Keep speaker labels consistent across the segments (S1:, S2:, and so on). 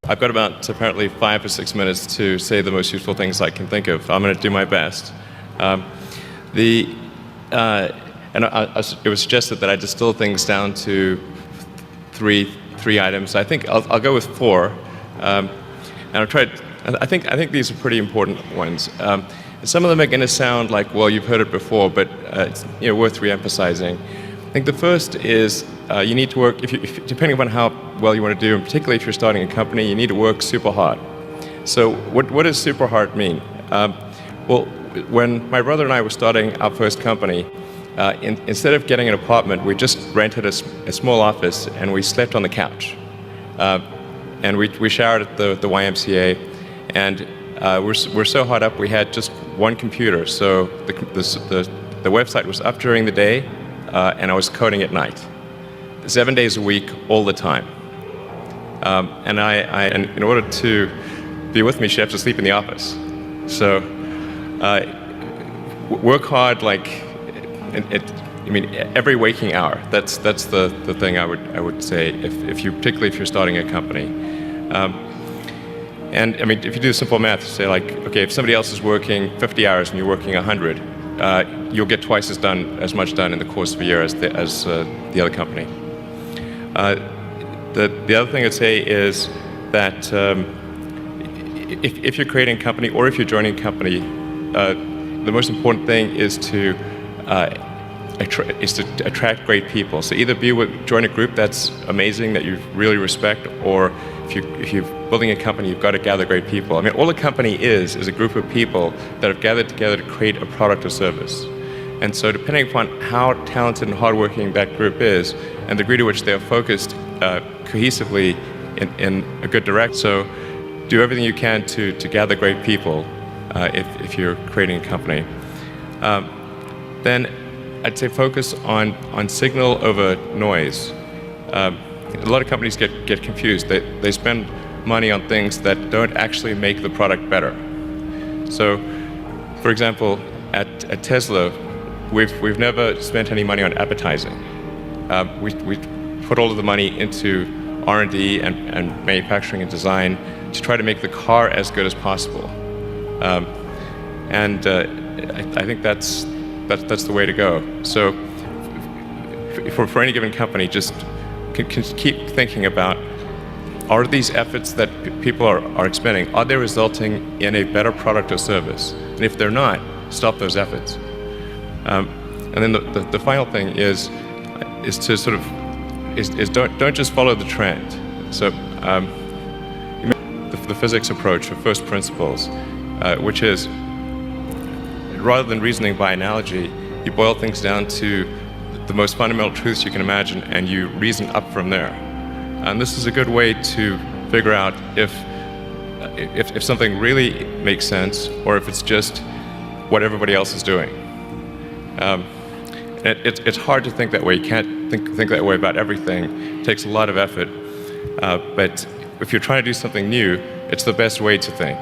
S1: I've got about apparently 5 or 6 minutes to say the most useful things I can think of. I'm going to do my best. Um, the it was suggested that I distill things down to three items. I think I'll go with four, and I'll try. I think these are pretty important ones. Some of them are going to sound like, well, you've heard it before, but it's worth re-emphasizing. I think the first is you need to work, depending upon how well you want to do, and particularly if you're starting a company, you need to work super hard. So what does super hard mean? Well, when my brother and I were starting our first company, instead of getting an apartment, we just rented a small office and we slept on the couch. And we showered at the YMCA, and we're so hot up we had just one computer. So the website was up during the day, and I was coding at night, 7 days a week, all the time. And in order to be with me, she had to sleep in the office. So work hard, like every waking hour. That's the thing I would say particularly if you're starting a company. And if you do simple math, you say like, okay, if somebody else is working 50 hours and you're working 100, you'll get twice as much done in the course of a year as the other company. The other thing I'd say is that if you're creating a company or if you're joining a company, the most important thing is to attract great people. So either join a group that's amazing, that you really respect, or if you're building a company, you've got to gather great people. All a company is a group of people that have gathered together to create a product or service. And so depending upon how talented and hardworking that group is, and the degree to which they are focused cohesively in a good direction, so do everything you can to gather great people if you're creating a company. Then I'd say focus on signal over noise. A lot of companies get confused. They spend money on things that don't actually make the product better. So, for example, at Tesla, we've never spent any money on advertising. We put all of the money into R&D and manufacturing and design to try to make the car as good as possible. I think that's the way to go. So, for any given company, just can keep thinking about, are these efforts that people are expending, are they resulting in a better product or service? And if they're not, stop those efforts. And then the final thing is to sort of don't just follow the trend. So the physics approach of first principles, which is, rather than reasoning by analogy, you boil things down to the most fundamental truths you can imagine, and you reason up from there. And this is a good way to figure out if something really makes sense, or if it's just what everybody else is doing. It's hard to think that way. You can't think that way about everything. It takes a lot of effort. But if you're trying to do something new, it's the best way to think.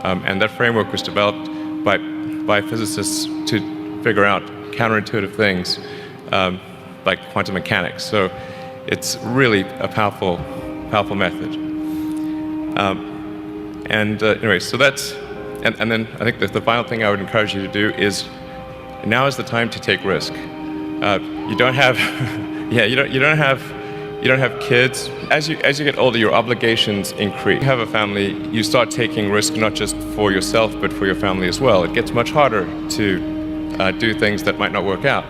S1: And that framework was developed by physicists to figure out counterintuitive things, like quantum mechanics. So it's really a powerful method. Anyway, so that's, and then I think that the final thing I would encourage you to do is, now is the time to take risk. You don't have, you don't have kids. As you get older, your obligations increase. You have a family, you start taking risk not just for yourself, but for your family as well. It gets much harder to do things that might not work out.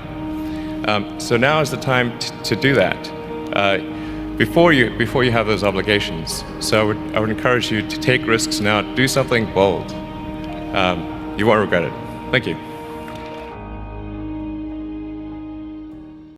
S1: So now is the time to do that before you have those obligations. So I would encourage you to take risks now. Do something bold. You won't regret it. Thank you.